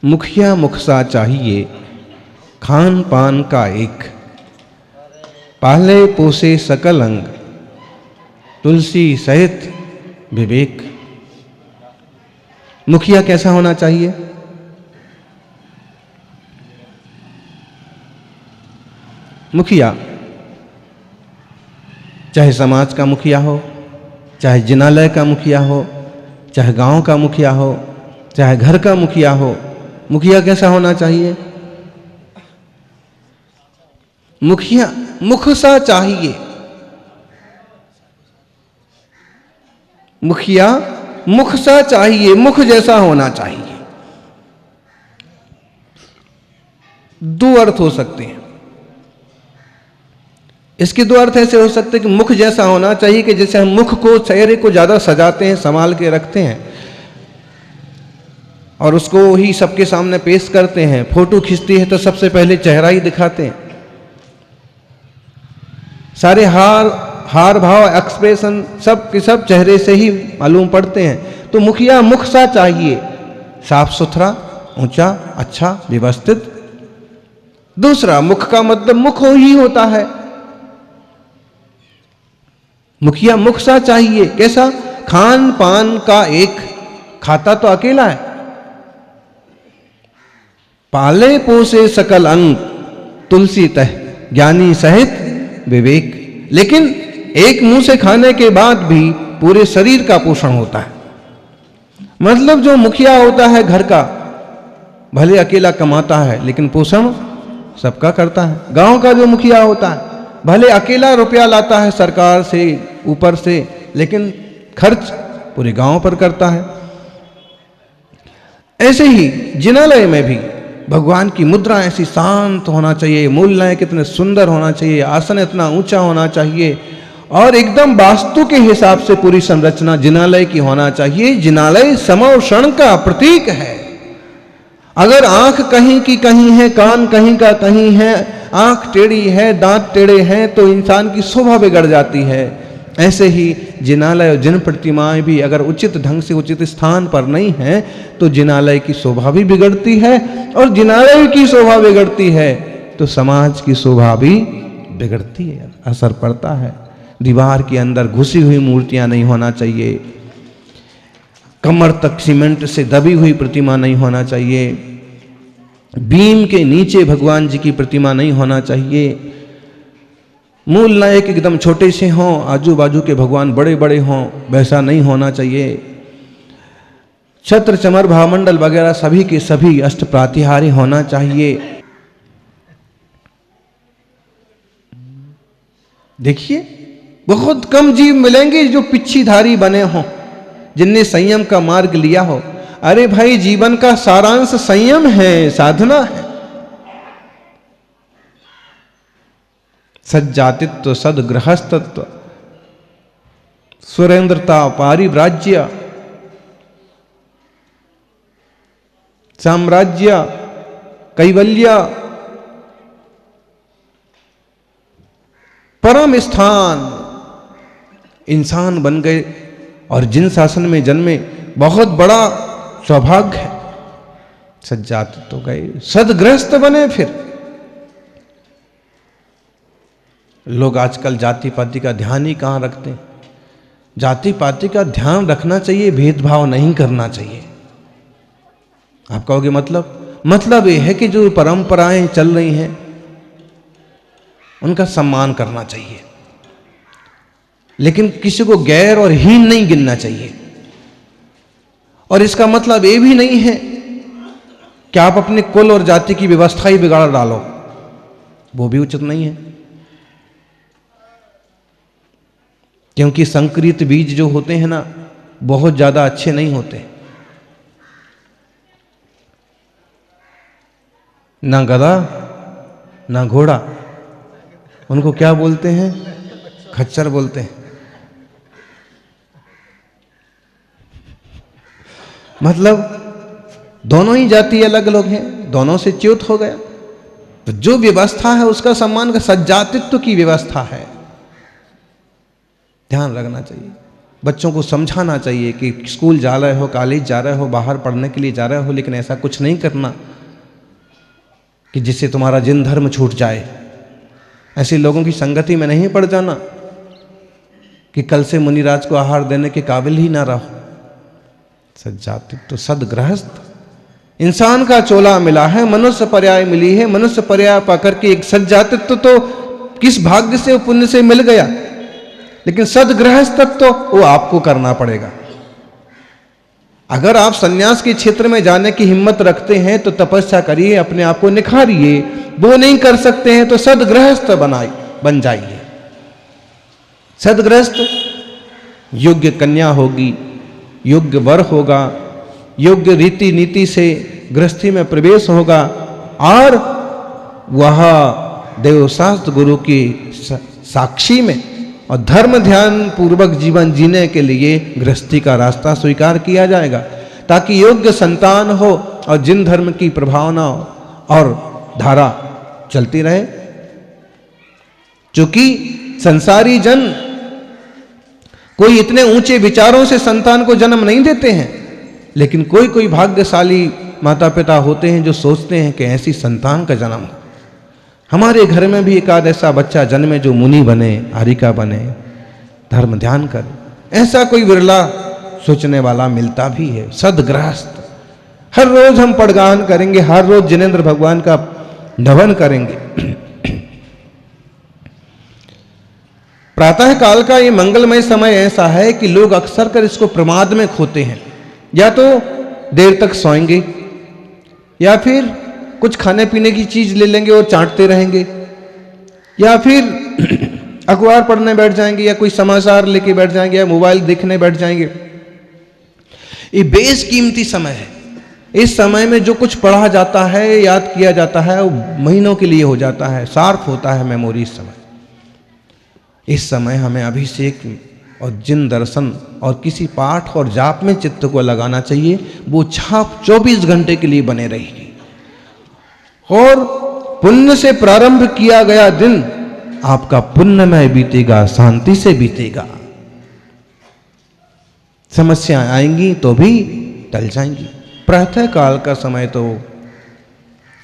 मुखिया मुख सा चाहिए, खान पान का एक, पाले पोसे सकल अंग, तुलसी सहित विवेक। मुखिया कैसा होना चाहिए? मुखिया चाहे समाज का मुखिया हो, चाहे जिनालय का मुखिया हो, चाहे गांव का मुखिया हो, चाहे घर का मुखिया हो, मुखिया कैसा होना चाहिए? मुखिया मुख सा चाहिए। मुखिया मुख सा चाहिए, मुख जैसा होना चाहिए। दो अर्थ हो सकते हैं इसके। दो अर्थ ऐसे हो सकते हैं कि मुख जैसा होना चाहिए कि जैसे हम मुख को, चेहरे को ज्यादा सजाते हैं, संभाल के रखते हैं और उसको ही सबके सामने पेश करते हैं। फोटो खींचती है तो सबसे पहले चेहरा ही दिखाते हैं, सारे हार भाव एक्सप्रेशन सब के सब चेहरे से ही मालूम पड़ते हैं। तो मुखिया मुख सा चाहिए, साफ सुथरा, ऊंचा, अच्छा, व्यवस्थित। दूसरा, मुख का मतलब मुख ही होता है। मुखिया मुख सा चाहिए, कैसा? खान पान का एक, खाता तो अकेला है। पाले पोसे सकल अंग, तुलसी तह, ज्ञानी सहित विवेक। लेकिन एक मुंह से खाने के बाद भी पूरे शरीर का पोषण होता है। मतलब जो मुखिया होता है घर का, भले अकेला कमाता है लेकिन पोषण सबका करता है। गांव का जो मुखिया होता है, भले अकेला रुपया लाता है सरकार से, ऊपर से, लेकिन खर्च पूरे गांव पर करता है। ऐसे ही जिनालय में भी भगवान की मुद्रा ऐसी शांत होना चाहिए, मूलनायक कितने सुंदर होना चाहिए, आसन इतना ऊंचा होना चाहिए और एकदम वास्तु के हिसाब से पूरी संरचना जिनालय की होना चाहिए। जिनालय समोषण का प्रतीक है। अगर आंख कहीं की कहीं है, कान कहीं का कहीं है, आंख टेढ़ी है, दांत टेढ़े हैं, तो इंसान की शोभा बिगड़ जाती है। ऐसे ही जिनालय और जिन प्रतिमाएं भी अगर उचित ढंग से उचित स्थान पर नहीं है तो जिनालय की शोभा भी बिगड़ती है, और जिनालय की शोभा बिगड़ती है तो समाज की शोभा भी बिगड़ती है, असर पड़ता है। दीवार के अंदर घुसी हुई मूर्तियां नहीं होना चाहिए, कमर तक सीमेंट से दबी हुई प्रतिमा नहीं होना चाहिए, बीम के नीचे भगवान जी की प्रतिमा नहीं होना चाहिए, मूल नायक एकदम छोटे से हों, आजू बाजू के भगवान बड़े बड़े हों, वैसा नहीं होना चाहिए। छत्र चमर भावमंडल वगैरह सभी के सभी अष्ट प्रातिहार्य होना चाहिए। देखिए बहुत कम जीव मिलेंगे जो पिच्छीधारी बने हों, जिनने संयम का मार्ग लिया हो। अरे भाई, जीवन का सारांश संयम है, साधना है। सज्जातित्व, सदगृहस्थत्व, सुरेंद्रता, पारिव्राज्य, साम्राज्य, कैवल्य, परम स्थान इंसान बन गए और जिन शासन में जन्मे बहुत बड़ा सौभाग्य है। सज्जातित्व तो गए, सदगृहस्थ बने। फिर लोग आजकल जाति पाति का ध्यान ही कहां रखते हैं। जाति पाति का ध्यान रखना चाहिए, भेदभाव नहीं करना चाहिए। आप कहोगे मतलब यह है कि जो परंपराएं चल रही हैं उनका सम्मान करना चाहिए, लेकिन किसी को गैर और हीन नहीं गिनना चाहिए। और इसका मतलब ये भी नहीं है कि आप अपने कुल और जाति की व्यवस्था ही बिगाड़ डालो, वो भी उचित नहीं है। क्योंकि संकरित बीज जो होते हैं ना, बहुत ज्यादा अच्छे नहीं होते। ना गधा ना घोड़ा, उनको क्या बोलते हैं? खच्चर बोलते हैं। मतलब दोनों ही जाति अलग अलग हैं, दोनों से च्युत हो गया। तो जो व्यवस्था है उसका सम्मान का, सज्जातित्व की व्यवस्था है, ध्यान रखना चाहिए। बच्चों को समझाना चाहिए कि स्कूल जा रहे हो, कॉलेज जा रहे हो, बाहर पढ़ने के लिए जा रहे हो, लेकिन ऐसा कुछ नहीं करना कि जिससे तुम्हारा जिन धर्म छूट जाए। ऐसे लोगों की संगति में नहीं पड़ जाना कि कल से मुनिराज को आहार देने के काबिल ही ना रहो। सज्जातित्व तो सदगृहस्थ, इंसान का चोला मिला है, मनुष्य पर्याय मिली है, मनुष्य पर्याय पाकर के एक सज्जातित्व तो किस भाग्य से, पुण्य से मिल गया, लेकिन सदगृहस्थत्व तो वो आपको करना पड़ेगा। अगर आप सन्यास के क्षेत्र में जाने की हिम्मत रखते हैं तो तपस्या करिए, अपने आप को निखारिए। वो नहीं कर सकते हैं तो सदगृहस्थ बन जाइए। सदगृहस्थ योग्य कन्या होगी, योग्य वर होगा, योग्य रीति नीति से गृहस्थी में प्रवेश होगा और वह देवशास्त्र गुरु की साक्षी में और धर्म ध्यान पूर्वक जीवन जीने के लिए गृहस्थी का रास्ता स्वीकार किया जाएगा, ताकि योग्य संतान हो और जिन धर्म की प्रभावना और धारा चलती रहे। क्योंकि संसारी जन कोई इतने ऊंचे विचारों से संतान को जन्म नहीं देते हैं, लेकिन कोई कोई भाग्यशाली माता पिता होते हैं जो सोचते हैं कि ऐसी संतान का जन्म हो। हमारे घर में भी एक आध ऐसा बच्चा जन्मे जो मुनि बने, आरिका बने, धर्म ध्यान करे। ऐसा कोई विरला सोचने वाला मिलता भी है। सदगृहस्थ, हर रोज हम पड़गान करेंगे, हर रोज जिनेंद्र भगवान का नमन करेंगे। प्रातः काल का ये मंगलमय समय ऐसा है कि लोग अक्सर कर इसको प्रमाद में खोते हैं। या तो देर तक सोएंगे, या फिर कुछ खाने पीने की चीज ले लेंगे और चाटते रहेंगे, या फिर अखबार पढ़ने बैठ जाएंगे, या कोई समाचार लेके बैठ जाएंगे, या मोबाइल देखने बैठ जाएंगे। ये बेशकीमती समय है। इस समय में जो कुछ पढ़ा जाता है, याद किया जाता है, वो महीनों के लिए हो जाता है, शार्प होता है मेमोरी। इस समय हमें अभिषेक और जिन दर्शन और किसी पाठ और जाप में चित्त को लगाना चाहिए। वो छाप 24 घंटे के लिए बने रहेगी और पुण्य से प्रारंभ किया गया दिन आपका पुण्यमय बीतेगा, शांति से बीतेगा। समस्याएं आएंगी तो भी टल जाएंगी। प्रातः काल का समय तो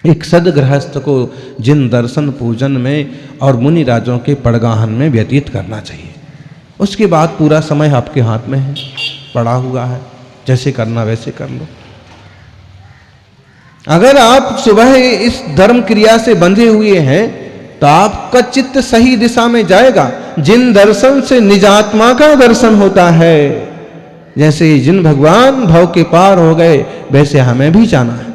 एक सदगृहस्थ को जिन दर्शन पूजन में और मुनि राजों के पड़गाहन में व्यतीत करना चाहिए। उसके बाद पूरा समय आपके हाथ में है, पड़ा हुआ है, जैसे करना वैसे कर लो। अगर आप सुबह इस धर्म क्रिया से बंधे हुए हैं तो आपका चित्त सही दिशा में जाएगा। जिन दर्शन से निजात्मा का दर्शन होता है, जैसे जिन भगवान भव के पार हो गए, वैसे हमें भी जाना है।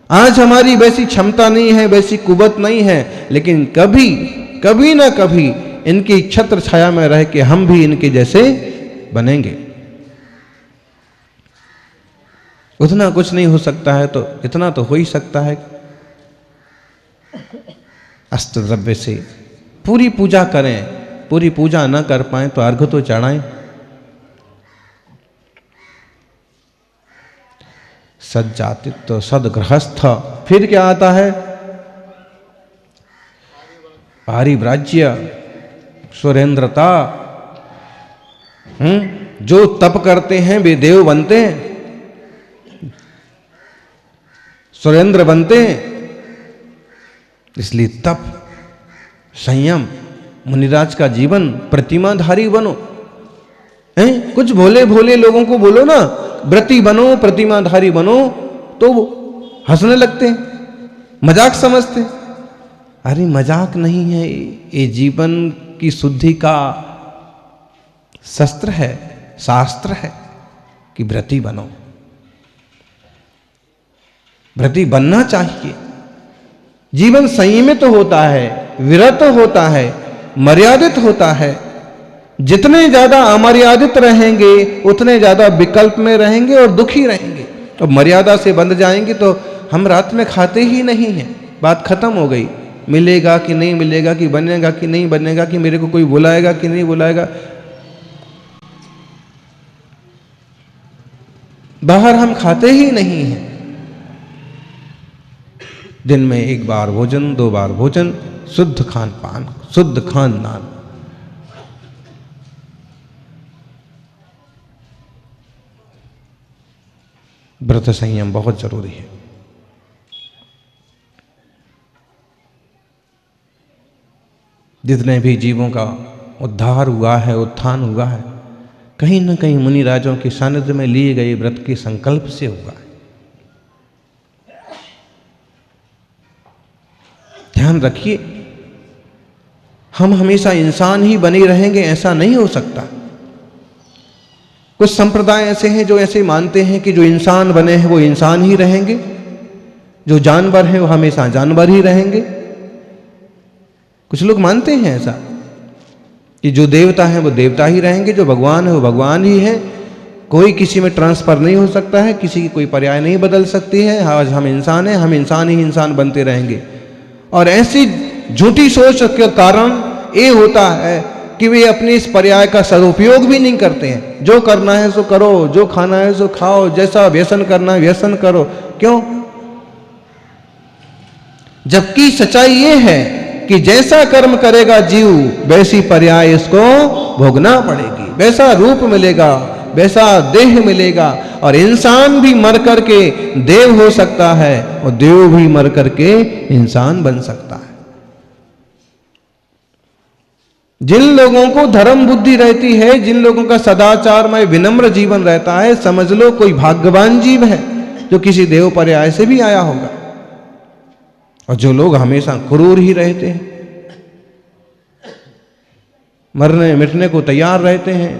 आज हमारी वैसी क्षमता नहीं है, वैसी कुवत नहीं है, लेकिन कभी ना कभी इनकी छत्र छाया में रह के हम भी इनके जैसे बनेंगे। उतना कुछ नहीं हो सकता है तो इतना तो हो ही सकता है, अस्त्र द्रव्य से पूरी पूजा करें। पूरी पूजा न कर पाए तो अर्घ्य तो चढ़ाएं। सज्जातित्व, सदगृहस्थ। फिर क्या आता है? पारिव्राज्य, सुरेंद्रता। जो तप करते हैं वे देव बनते हैं, सुरेंद्र बनते हैं। इसलिए तप, संयम, मुनिराज का जीवन, प्रतिमाधारी बनो। कुछ भोले भोले लोगों को बोलो ना व्रती बनो, प्रतिमाधारी बनो, तो हंसने लगते हैं, मजाक समझते। अरे मजाक नहीं है, ये जीवन की शुद्धि का शस्त्र है, शास्त्र है कि व्रती बनो। व्रती बनना चाहिए। जीवन संयमित होता है, विरत होता है, मर्यादित होता है। जितने ज्यादा अमर्यादित रहेंगे उतने ज्यादा विकल्प में रहेंगे और दुखी रहेंगे। और मर्यादा से बंध जाएंगे तो हम रात में खाते ही नहीं हैं, बात खत्म हो गई। मिलेगा कि नहीं मिलेगा, कि बनेगा कि नहीं बनेगा, कि मेरे को कोई बुलाएगा कि नहीं बुलाएगा। बाहर हम खाते ही नहीं हैं। दिन में एक बार भोजन, 2 बार भोजन, शुद्ध खान पान, शुद्ध खानदान। व्रत संयम बहुत जरूरी है। जितने भी जीवों का उद्धार हुआ है, उत्थान हुआ है, कहीं न कहीं मुनि राजों के सानिध्य में लिए गए व्रत के संकल्प से हुआ है। ध्यान रखिए, हम हमेशा इंसान ही बने रहेंगे ऐसा नहीं हो सकता। कुछ संप्रदाय ऐसे हैं जो ऐसे मानते हैं कि जो इंसान बने हैं वो इंसान ही रहेंगे, जो जानवर हैं वो हमेशा जानवर ही रहेंगे। कुछ लोग मानते हैं ऐसा कि जो देवता हैं वो देवता ही रहेंगे, जो भगवान है वो भगवान ही है, कोई किसी में ट्रांसफर नहीं हो सकता है, किसी की कोई पर्याय नहीं बदल सकती है। आज हम इंसान हैं, हम इंसान ही इंसान बनते रहेंगे। और ऐसी झूठी सोच के कारण ये होता है कि वे अपने इस पर्याय का सदुपयोग भी नहीं करते हैं। जो करना है सो करो, जो खाना है सो खाओ, जैसा व्यसन करना है व्यसन करो। क्यों? जबकि सच्चाई ये है कि जैसा कर्म करेगा जीव वैसी पर्याय इसको भोगना पड़ेगी, वैसा रूप मिलेगा, वैसा देह मिलेगा। और इंसान भी मर करके देव हो सकता है और देव भी मर करके इंसान बन सकता है। जिन लोगों को धर्म बुद्धि रहती है, जिन लोगों का सदाचारमय विनम्र जीवन रहता है, समझ लो कोई भाग्यवान जीव है जो किसी देव पर्याय से भी आया होगा। और जो लोग हमेशा क्रूर ही रहते हैं, मरने मिटने को तैयार रहते हैं,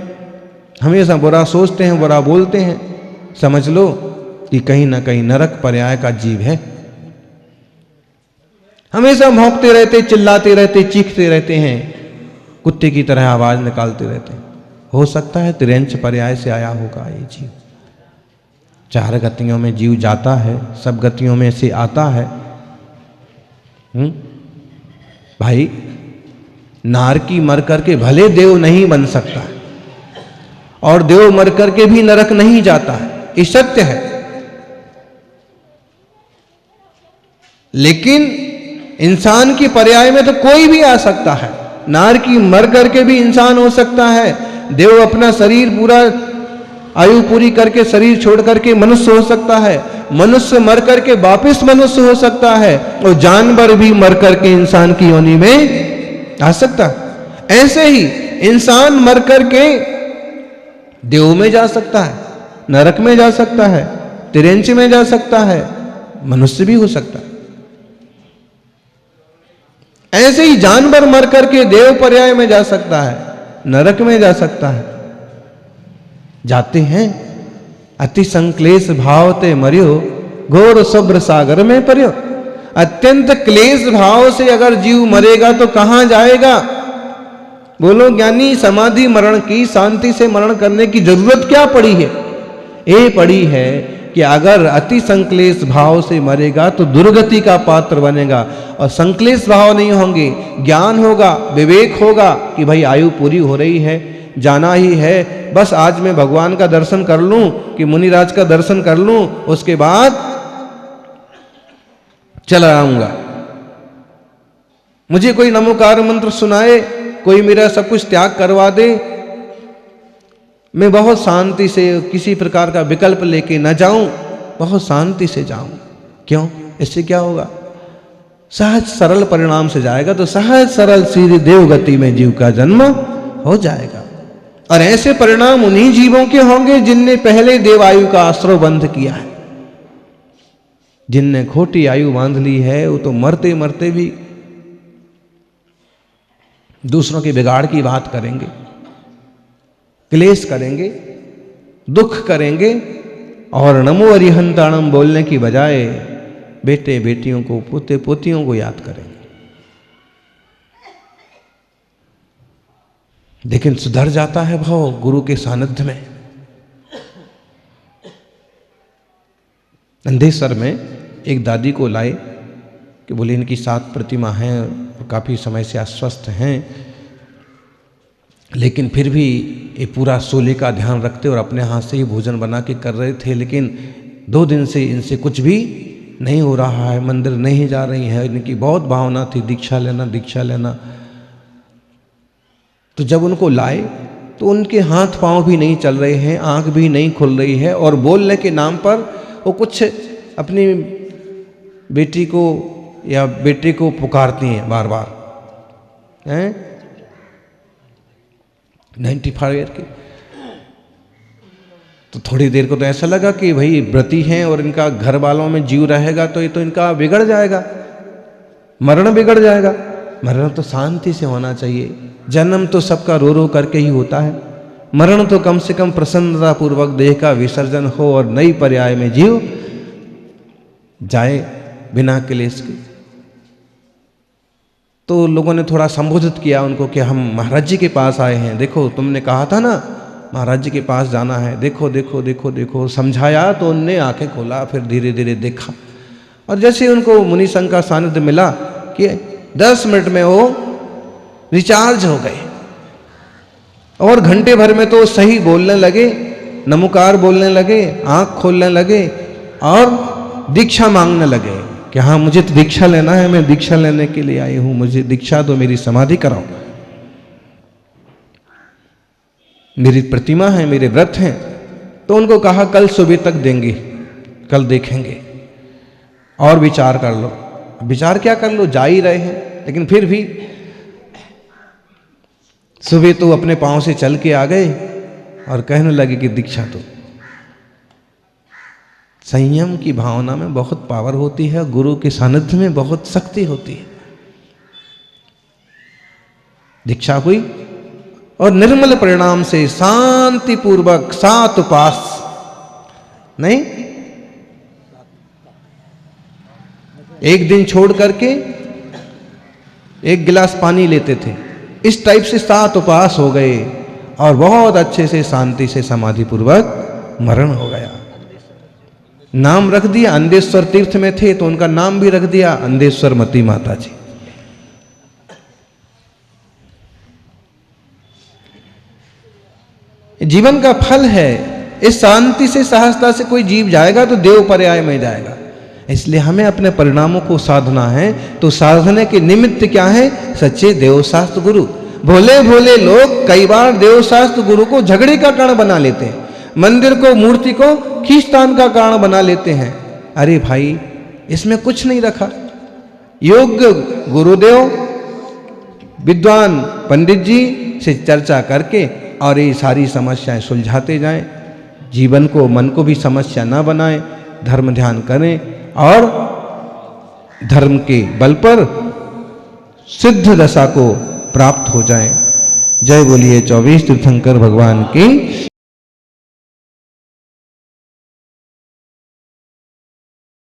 हमेशा बुरा सोचते हैं, बुरा बोलते हैं, समझ लो कि कहीं ना कहीं नरक पर्याय का जीव है। हमेशा भौंकते रहते, चिल्लाते रहते, चीखते रहते हैं, कुत्ते की तरह आवाज निकालते रहते हैं। हो सकता है तिरंच पर्याय से आया होगा ये जीव। 4 गतियों में जीव जाता है, सब गतियों में से आता है। भाई, नारकी मर करके भले देव नहीं बन सकता है और देव मर करके भी नरक नहीं जाता है, ये सत्य है। लेकिन इंसान की पर्याय में तो कोई भी आ सकता है। नारकी मर करके भी इंसान हो सकता है, देव अपना शरीर पूरा आयु पूरी करके शरीर छोड़ करके मनुष्य हो सकता है, मनुष्य मर करके वापिस मनुष्य हो सकता है, और जानवर भी मर करके इंसान की योनि में आ सकता है। ऐसे ही इंसान मर करके देव में जा सकता है, नरक में जा सकता है, तिरंच में जा सकता है, मनुष्य भी हो सकता है। ऐसे ही जानवर मर करके देव पर्याय में जा सकता है, नरक में जा सकता है। जाते हैं। अति संक्लेश भाव ते मरियो, घोर शुभ्र सागर में पर्यो। अत्यंत क्लेश भाव से अगर जीव मरेगा तो कहां जाएगा? बोलो ज्ञानी, समाधि मरण की, शांति से मरण करने की जरूरत क्या पड़ी है? ये पड़ी है कि अगर अति संक्लेश भाव से मरेगा तो दुर्गति का पात्र बनेगा। और संक्लेश भाव नहीं होंगे, ज्ञान होगा, विवेक होगा कि भाई आयु पूरी हो रही है, जाना ही है, बस आज मैं भगवान का दर्शन कर लूं कि मुनिराज का दर्शन कर लूं, उसके बाद चला आऊंगा। मुझे कोई नमोकार मंत्र सुनाए, कोई मेरा सब कुछ त्याग करवा दे, मैं बहुत शांति से किसी प्रकार का विकल्प लेके न जाऊं, बहुत शांति से जाऊं। क्यों? इससे क्या होगा? सहज सरल परिणाम से जाएगा तो सहज सरल सीधी देवगति में जीव का जन्म हो जाएगा। और ऐसे परिणाम उन्हीं जीवों के होंगे जिनने पहले देवायु का आश्रय बंध किया है। जिनने खोटी आयु बांध ली है वो तो मरते मरते भी दूसरों के बिगाड़ की बात करेंगे, क्लेश करेंगे, दुख करेंगे, और नमो अरिहंताणम बोलने की बजाय बेटे बेटियों को, पोते पोतियों को याद करेंगे। लेकिन सुधर जाता है भाव गुरु के सानिध्य में। अंधेसर में एक दादी को लाए कि बोले इनकी 7 प्रतिमा हैं, काफ़ी समय से अस्वस्थ हैं, लेकिन फिर भी ये पूरा सोले का ध्यान रखते और अपने हाथ से ही भोजन बना के कर रहे थे। लेकिन 2 दिन से इनसे कुछ भी नहीं हो रहा है, मंदिर नहीं जा रही है, इनकी बहुत भावना थी दीक्षा लेना दीक्षा लेना। तो जब उनको लाए तो उनके हाथ पांव भी नहीं चल रहे हैं, आंख भी नहीं खुल रही है, और बोलने के नाम पर वो कुछ अपनी बेटी को या बेटे को पुकारती हैं बार बार, हैं 95 ईयर की। तो थोड़ी देर को तो ऐसा लगा कि भाई व्रती हैं और इनका घर वालों में जीव रहेगा तो ये तो इनका बिगड़ जाएगा, मरण बिगड़ जाएगा। मरण तो शांति से होना चाहिए। जन्म तो सबका रो रो करके ही होता है, मरण तो कम से कम प्रसन्नता पूर्वक देह का विसर्जन हो और नई पर्याय में जीव जाए बिना क्लेश के। तो लोगों ने थोड़ा संबोधित किया उनको कि हम महाराज जी के पास आए हैं, देखो तुमने कहा था ना महाराज जी के पास जाना है, देखो देखो देखो देखो। समझाया तो उनने आंखें खोला, फिर धीरे धीरे देखा और जैसे उनको मुनि संघ का सानिध्य मिला कि 10 मिनट में वो रिचार्ज हो गए और घंटे भर में तो सही बोलने लगे, नमोकार बोलने लगे, आंख खोलने लगे और दीक्षा मांगने लगे कि हाँ मुझे तो दीक्षा लेना है, मैं दीक्षा लेने के लिए आई हूं, मुझे दीक्षा दो, मेरी समाधि कराओ, मेरी प्रतिमा है, मेरे व्रत हैं। तो उनको कहा कल सुबह तक देंगे, कल देखेंगे और विचार कर लो। विचार क्या कर लो, जा ही रहे हैं। लेकिन फिर भी सुबह तो अपने पांव से चल के आ गए और कहने लगे कि दीक्षा दो। संयम की भावना में बहुत पावर होती है, गुरु के सानिध्य में बहुत शक्ति होती है। दीक्षा हुई और निर्मल परिणाम से शांति पूर्वक 7 उपास नहीं, एक दिन छोड़ करके 1 गिलास पानी लेते थे, इस टाइप से 7 उपास हो गए और बहुत अच्छे से शांति से समाधि पूर्वक मरण हो गया। नाम रख दिया, अंधेश्वर तीर्थ में थे तो उनका नाम भी रख दिया अंधेश्वर मती माता जी। जीवन का फल है, इस शांति से सहजता से कोई जीव जाएगा तो देव पर्याय में जाएगा। इसलिए हमें अपने परिणामों को साधना है। तो साधने के निमित्त क्या है, सच्चे देवशास्त्र गुरु। भोले भोले लोग कई बार देवशास्त्र गुरु को झगड़े का कारण बना लेते हैं, मंदिर को मूर्ति को खींचतान का कारण बना लेते हैं। अरे भाई इसमें कुछ नहीं रखा। योग्य गुरुदेव विद्वान पंडित जी से चर्चा करके और ये सारी समस्याएं सुलझाते जाएं। जीवन को, मन को भी समस्या ना बनाएं, धर्म ध्यान करें और धर्म के बल पर सिद्ध दशा को प्राप्त हो जाएं। जय बोलिए 24 तीर्थंकर भगवान की।